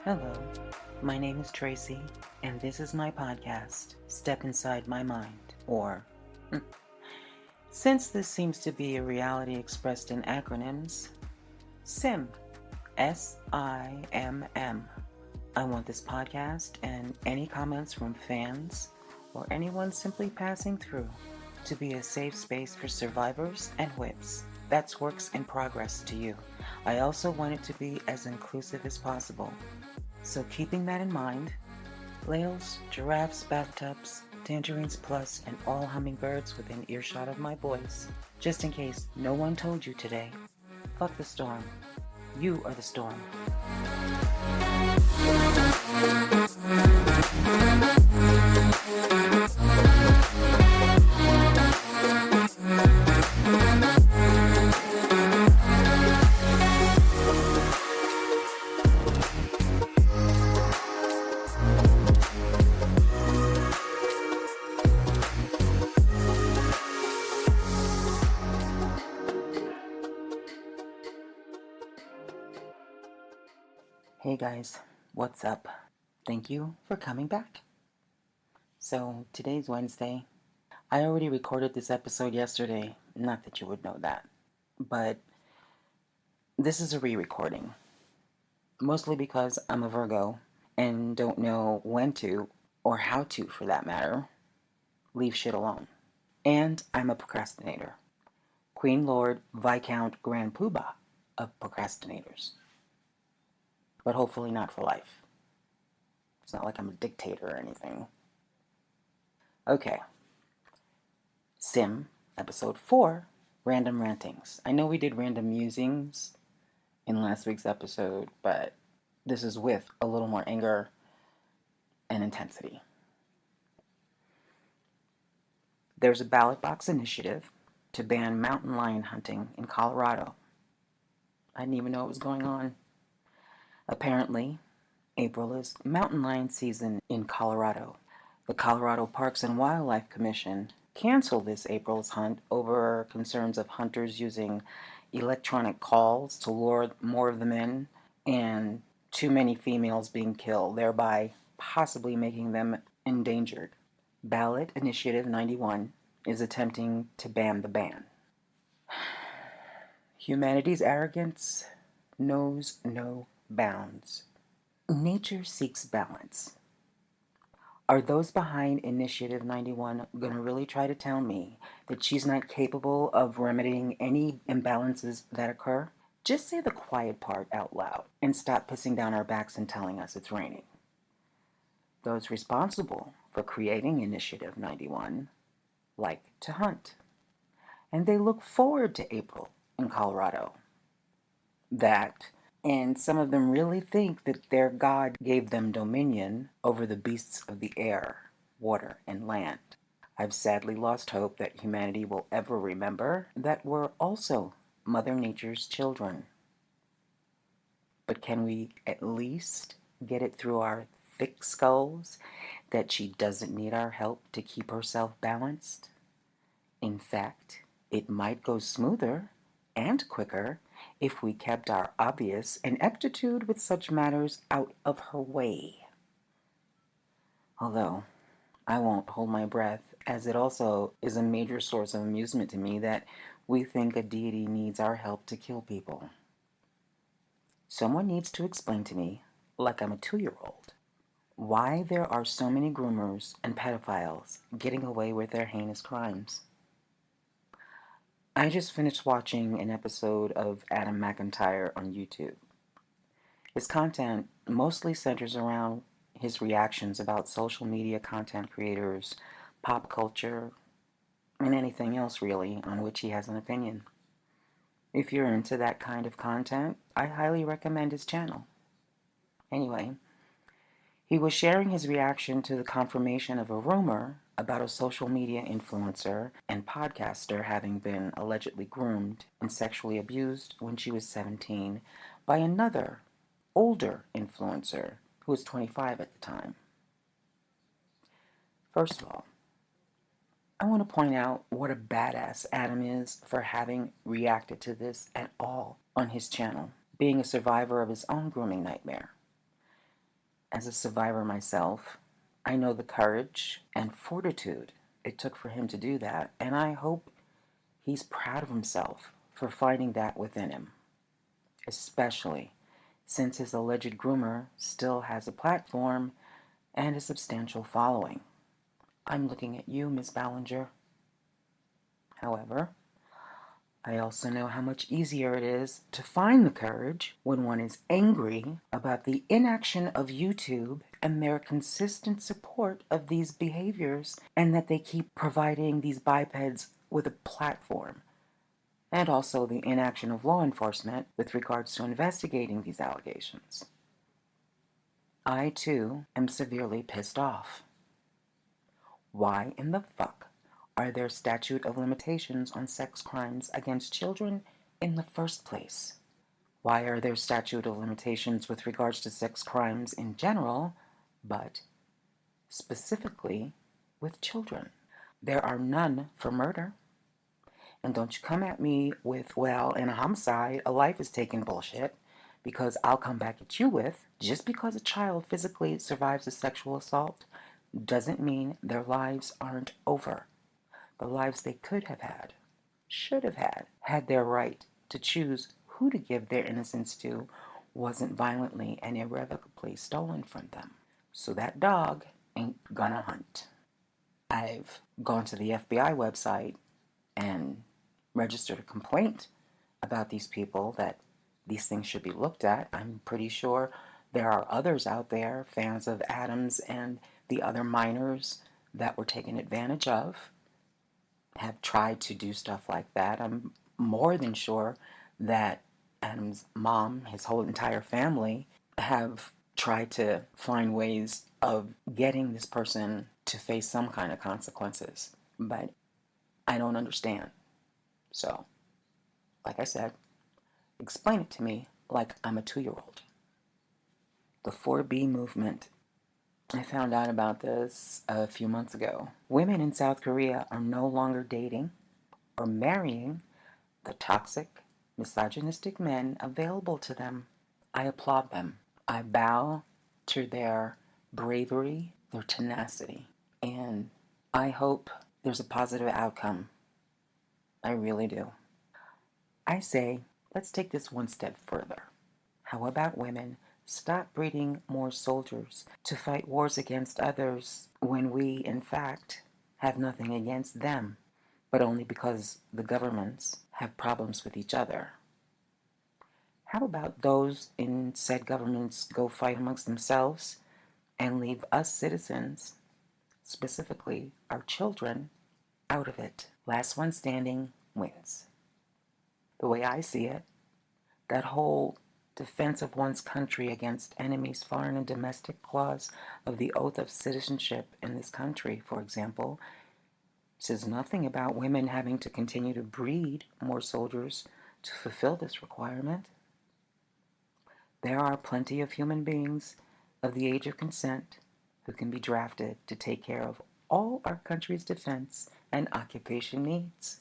Hello, my name is Tracy, and this is my podcast, Step Inside My Mind, or since this seems to be a reality expressed in acronyms, SIMM, S-I-M-M. I want this podcast and any comments from fans or anyone simply passing through to be a safe space for survivors and whips. That's works in progress to you. I also want it to be as inclusive as possible. So keeping that in mind, whales, giraffes, bathtubs, tangerines plus, and all hummingbirds within earshot of my voice, just in case no one told you today, fuck the storm. You are the storm. Hey guys, what's up? Thank you for coming back. So, today's Wednesday. I already recorded this episode yesterday, not that you would know that, but this is a re-recording. Mostly because I'm a Virgo and don't know when to, or how to for that matter, leave shit alone. And I'm a procrastinator. Queen Lord Viscount Grand Poobah of procrastinators. But hopefully not for life. It's not like I'm a dictator or anything. Okay. SIMM, episode 4, Random Rantings. I know we did random musings in last week's episode, but this is with a little more anger and intensity. There's a ballot box initiative to ban mountain lion hunting in Colorado. I didn't even know it was going on. Apparently, April is mountain lion season in Colorado. The Colorado Parks and Wildlife Commission canceled this April's hunt over concerns of hunters using electronic calls to lure more of them in and too many females being killed, thereby possibly making them endangered. Ballot Initiative 91 is attempting to ban the ban. Humanity's arrogance knows no bounds. Nature seeks balance. Are those behind Initiative 91 going to really try to tell me that she's not capable of remedying any imbalances that occur? Just say the quiet part out loud and stop pissing down our backs and telling us it's raining. Those responsible for creating Initiative 91 like to hunt, and they look forward to April in Colorado. And some of them really think that their God gave them dominion over the beasts of the air, water, and land. I've sadly lost hope that humanity will ever remember that we're also Mother Nature's children. But can we at least get it through our thick skulls that she doesn't need our help to keep herself balanced? In fact, it might go smoother and quicker if we kept our obvious ineptitude with such matters out of her way. Although, I won't hold my breath, as it also is a major source of amusement to me that we think a deity needs our help to kill people. Someone needs to explain to me, like I'm a 2-year-old, why there are so many groomers and pedophiles getting away with their heinous crimes. I just finished watching an episode of Adam McIntyre on YouTube. His content mostly centers around his reactions about social media content creators, pop culture, and anything else really on which he has an opinion. If you're into that kind of content, I highly recommend his channel. Anyway, he was sharing his reaction to the confirmation of a rumor about a social media influencer and podcaster having been allegedly groomed and sexually abused when she was 17 by another, older influencer who was 25 at the time. First of all, I want to point out what a badass Adam is for having reacted to this at all on his channel, being a survivor of his own grooming nightmare. As a survivor myself, I know the courage and fortitude it took for him to do that, and I hope he's proud of himself for finding that within him, especially since his alleged groomer still has a platform and a substantial following. I'm looking at you, Miss Ballinger. However, I also know how much easier it is to find the courage when one is angry about the inaction of YouTube and their consistent support of these behaviors, and that they keep providing these bipeds with a platform, and also the inaction of law enforcement with regards to investigating these allegations. I, too, am severely pissed off. Why in the fuck are there statute of limitations on sex crimes against children in the first place? Why are there statute of limitations with regards to sex crimes in general, but specifically with children? There are none for murder. And don't you come at me with, well, in a homicide, a life is taken bullshit, because I'll come back at you with, just because a child physically survives a sexual assault doesn't mean their lives aren't over. The lives they could have had, should have had their right to choose who to give their innocence to wasn't violently and irrevocably stolen from them. So that dog ain't gonna hunt. I've gone to the FBI website and registered a complaint about these people, that these things should be looked at. I'm pretty sure there are others out there, fans of Adams and the other minors that were taken advantage of, have tried to do stuff like that. I'm more than sure that Adam's mom, his whole entire family, have tried to find ways of getting this person to face some kind of consequences. But I don't understand. So, like I said, explain it to me like I'm a 2-year-old. The 4B movement. I found out about this a few months ago. Women in South Korea are no longer dating or marrying the toxic, misogynistic men available to them. I applaud them. I bow to their bravery, their tenacity, and I hope there's a positive outcome. I really do. I say, let's take this one step further. How about women stop breeding more soldiers to fight wars against others when we, in fact, have nothing against them, but only because the governments have problems with each other? How about those in said governments go fight amongst themselves and leave us citizens, specifically our children, out of it? Last one standing wins. The way I see it, that whole defense of one's country against enemies, foreign and domestic clause of the oath of citizenship in this country, for example, says nothing about women having to continue to breed more soldiers to fulfill this requirement. There are plenty of human beings of the age of consent who can be drafted to take care of all our country's defense and occupation needs.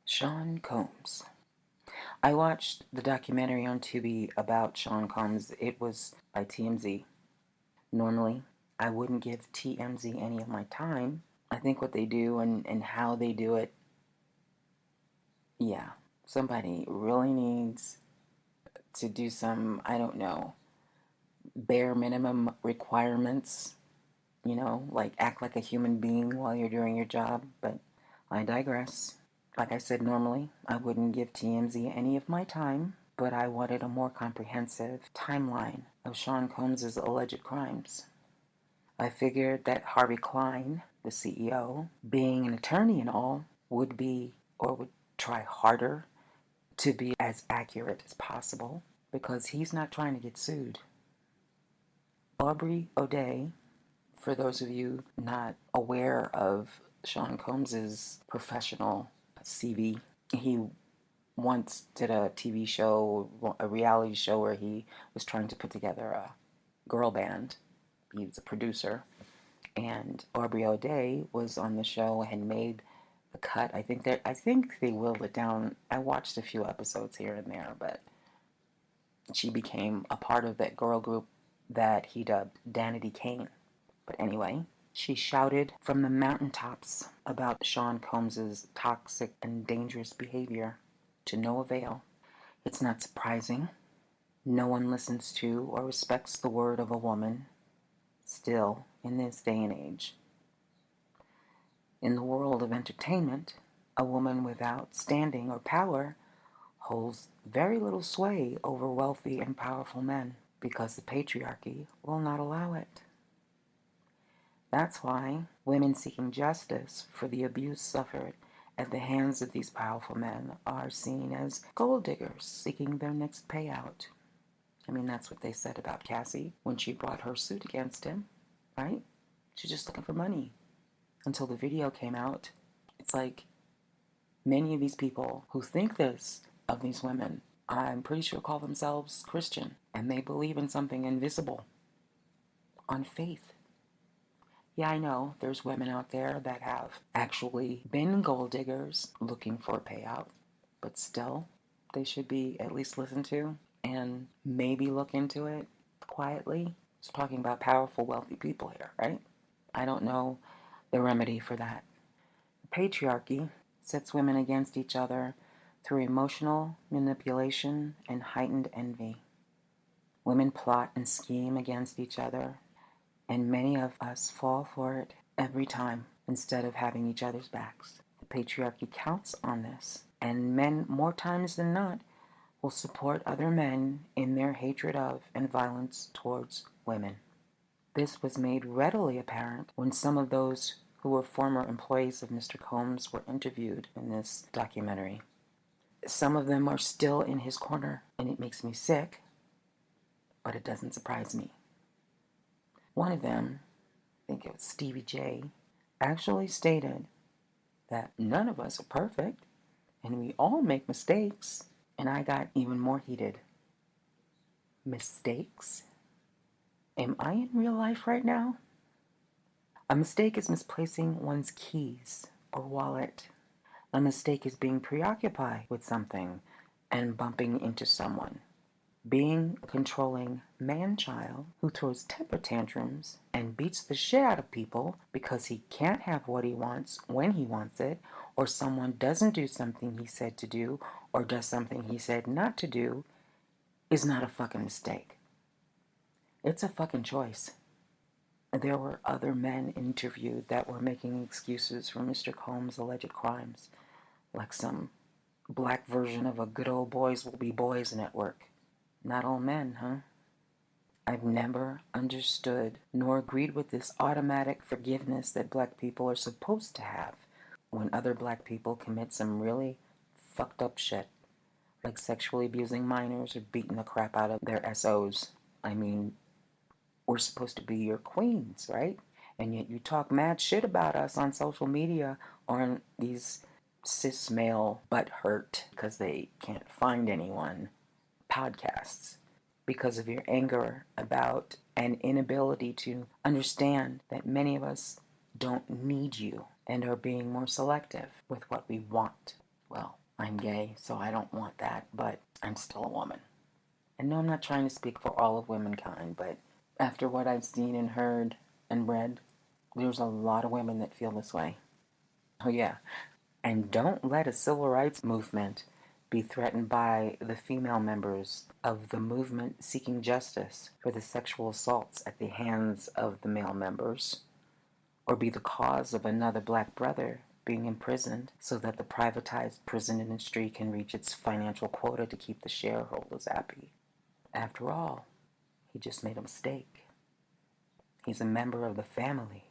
Sean Combs. I watched the documentary on Tubi about Sean Combs. It was by TMZ. Normally, I wouldn't give TMZ any of my time. I think what they do and how they do it, yeah, somebody really needs to do some, I don't know, bare minimum requirements, like act like a human being while you're doing your job. But I digress. Like I said, normally I wouldn't give TMZ any of my time, but I wanted a more comprehensive timeline of Sean Combs' alleged crimes. I figured that Harvey Klein, the CEO, being an attorney and all, would be or would try harder to be as accurate as possible because he's not trying to get sued. Aubrey O'Day, for those of you not aware of Sean Combs' professional CV, he once did a TV show, a reality show where he was trying to put together a girl band. He was a producer. And Aubrey O'Day was on the show and made the cut. I think they willed it down. I watched a few episodes here and there, but she became a part of that girl group that he dubbed Danity Kane. But anyway, she shouted from the mountaintops about Sean Combs' toxic and dangerous behavior to no avail. It's not surprising. No one listens to or respects the word of a woman, still, in this day and age. In the world of entertainment, a woman without standing or power holds very little sway over wealthy and powerful men because the patriarchy will not allow it. That's why women seeking justice for the abuse suffered at the hands of these powerful men are seen as gold diggers seeking their next payout. I mean, that's what they said about Cassie when she brought her suit against him, right? She's just looking for money. Until the video came out, it's like many of these people who think this of these women, I'm pretty sure call themselves Christian, and they believe in something invisible, on faith. Yeah, I know there's women out there that have actually been gold diggers looking for a payout, but still, they should be at least listened to and maybe look into it quietly. It's talking about powerful, wealthy people here, right? I don't know the remedy for that. The patriarchy sets women against each other through emotional manipulation and heightened envy. Women plot and scheme against each other, and many of us fall for it every time instead of having each other's backs. The patriarchy counts on this, and men, more times than not, will support other men in their hatred of and violence towards women. This was made readily apparent when some of those who were former employees of Mr. Combs were interviewed in this documentary. Some of them are still in his corner, and it makes me sick, but it doesn't surprise me. One of them, I think it was Stevie J, actually stated that none of us are perfect, and we all make mistakes, and I got even more heated. Mistakes? Am I in real life right now? A mistake is misplacing one's keys or wallet. A mistake is being preoccupied with something and bumping into someone. Being a controlling man-child who throws temper tantrums and beats the shit out of people because he can't have what he wants when he wants it, or someone doesn't do something he said to do, or does something he said not to do, is not a fucking mistake. It's a fucking choice. There were other men interviewed that were making excuses for Mr. Combs' alleged crimes, like some black version of a good old boys will be boys network. Not all men, huh? I've never understood nor agreed with this automatic forgiveness that black people are supposed to have when other black people commit some really fucked up shit, like sexually abusing minors or beating the crap out of their SOs. I mean, we're supposed to be your queens, right? And yet you talk mad shit about us on social media or in these cis male butt hurt because they can't find anyone podcasts because of your anger about an inability to understand that many of us don't need you and are being more selective with what we want. Well, I'm gay, so I don't want that, but I'm still a woman. And no, I'm not trying to speak for all of womankind, but after what I've seen and heard and read, there's a lot of women that feel this way. Oh yeah, and don't let a civil rights movement be threatened by the female members of the movement seeking justice for the sexual assaults at the hands of the male members, or be the cause of another black brother being imprisoned so that the privatized prison industry can reach its financial quota to keep the shareholders happy. After all, he just made a mistake. He's a member of the family.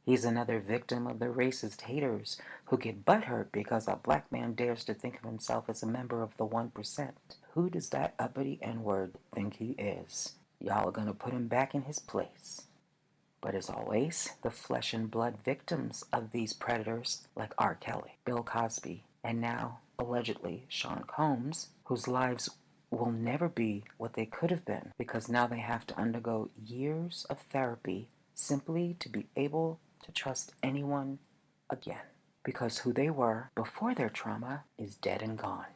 He's another victim of the racist haters who get butthurt because a black man dares to think of himself as a member of the 1%. Who does that uppity N-word think he is? Y'all are gonna put him back in his place. But as always, the flesh and blood victims of these predators, like R. Kelly, Bill Cosby, and now, allegedly, Sean Combs, whose lives will never be what they could have been because now they have to undergo years of therapy simply to be able to trust anyone again. Because who they were before their trauma is dead and gone.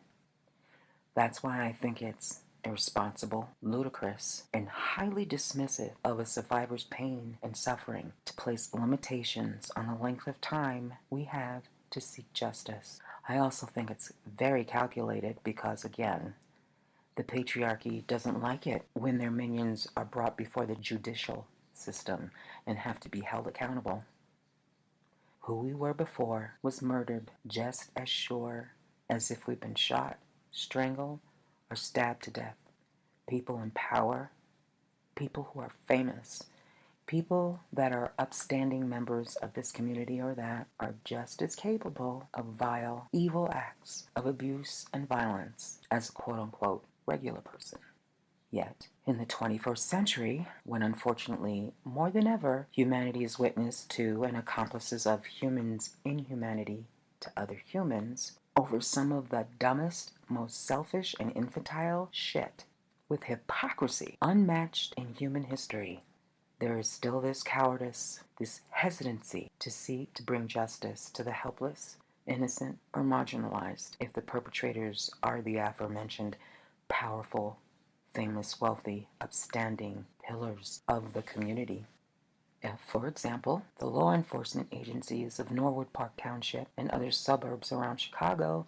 That's why I think it's irresponsible, ludicrous, and highly dismissive of a survivor's pain and suffering to place limitations on the length of time we have to seek justice. I also think it's very calculated because, again, the patriarchy doesn't like it when their minions are brought before the judicial system and have to be held accountable. Who we were before was murdered just as sure as if we'd been shot, strangled, or stabbed to death. People in power, people who are famous, people that are upstanding members of this community or that are just as capable of vile, evil acts of abuse and violence as a quote-unquote regular person. Yet, in the 21st century, when unfortunately more than ever humanity is witness to and accomplices of humans' inhumanity to other humans, over some of the dumbest, most selfish and infantile shit, with hypocrisy unmatched in human history, there is still this cowardice, this hesitancy to seek to bring justice to the helpless, innocent, or marginalized if the perpetrators are the aforementioned powerful, famous, wealthy, upstanding pillars of the community. If, for example, the law enforcement agencies of Norwood Park Township and other suburbs around Chicago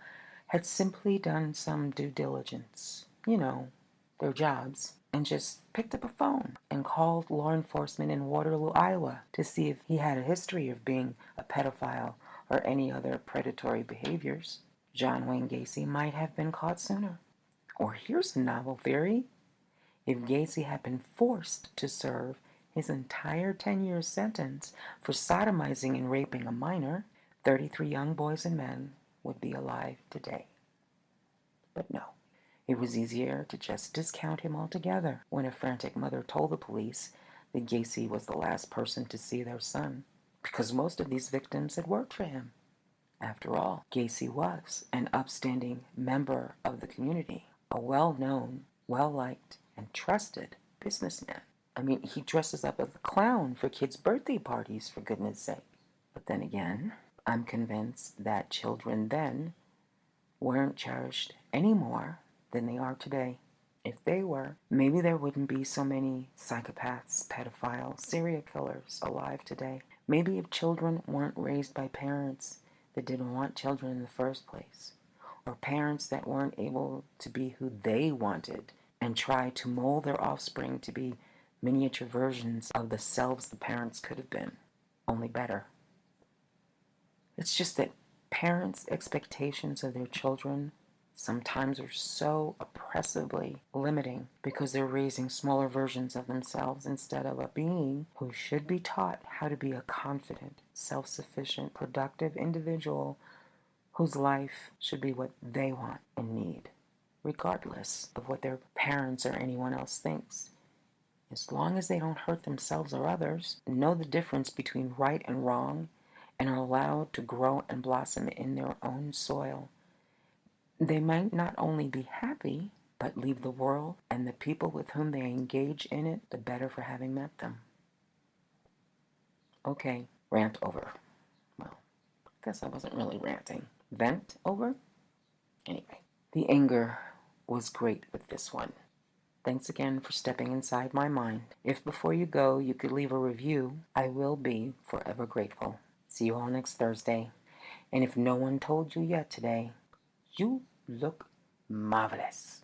had simply done some due diligence, their jobs, and just picked up a phone and called law enforcement in Waterloo, Iowa to see if he had a history of being a pedophile or any other predatory behaviors, John Wayne Gacy might have been caught sooner. Or here's a novel theory. If Gacy had been forced to serve his entire 10-year sentence for sodomizing and raping a minor, 33 young boys and men would be alive today. But no, it was easier to just discount him altogether when a frantic mother told the police that Gacy was the last person to see their son, because most of these victims had worked for him. After all, Gacy was an upstanding member of the community, a well-known, well-liked, and trusted businessman. I mean, he dresses up as a clown for kids' birthday parties, for goodness sake. But then again, I'm convinced that children then weren't cherished any more than they are today. If they were, maybe there wouldn't be so many psychopaths, pedophiles, serial killers alive today. Maybe if children weren't raised by parents that didn't want children in the first place, or parents that weren't able to be who they wanted and try to mold their offspring to be miniature versions of the selves the parents could have been, only better. It's just that parents' expectations of their children sometimes are so oppressively limiting because they're raising smaller versions of themselves instead of a being who should be taught how to be a confident, self-sufficient, productive individual whose life should be what they want and need, regardless of what their parents or anyone else thinks. As long as they don't hurt themselves or others, know the difference between right and wrong, and are allowed to grow and blossom in their own soil, they might not only be happy, but leave the world and the people with whom they engage in it the better for having met them. Okay, rant over. Well, I guess I wasn't really ranting. Vent over? Anyway, the anger was great with this one. Thanks again for stepping inside my mind. If before you go you could leave a review, I will be forever grateful. See you all next Thursday. And if no one told you yet today, you look marvelous.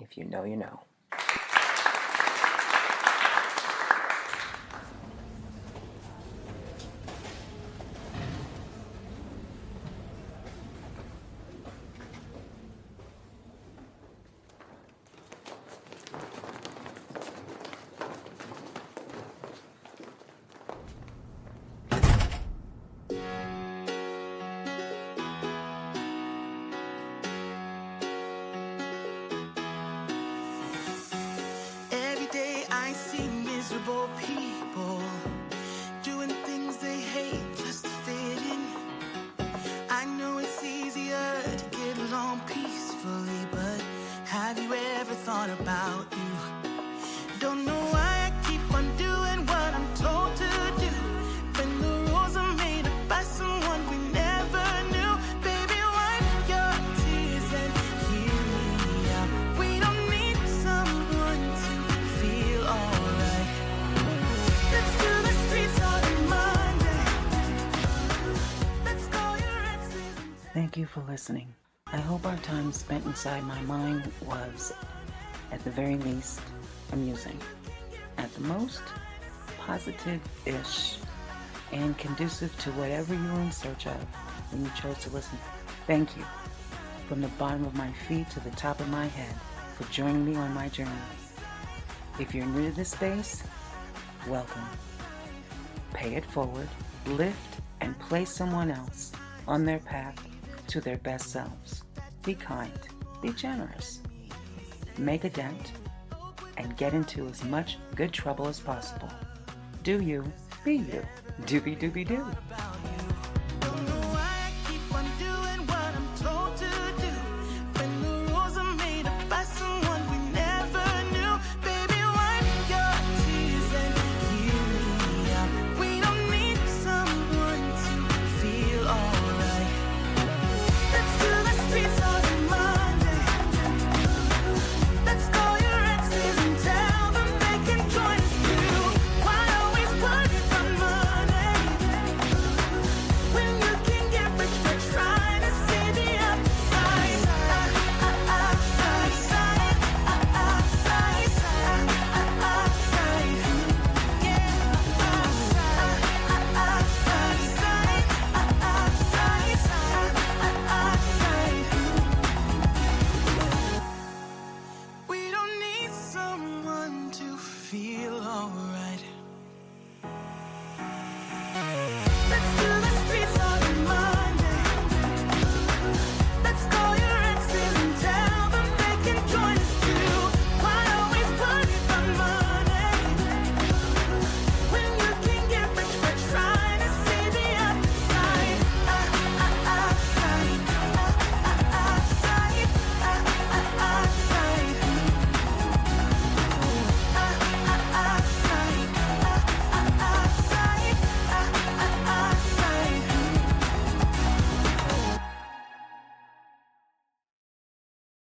If you know, you know. Thank you for listening. I hope our time spent inside my mind was, at the very least, amusing. At the most, positive-ish, and conducive to whatever you were in search of when you chose to listen. Thank you, from the bottom of my feet to the top of my head, for joining me on my journey. If you're new to this space, welcome. Pay it forward, lift, and place someone else on their path to their best selves. Be kind, be generous, make a dent, and get into as much good trouble as possible. Do you, be you, doobie doobie doo.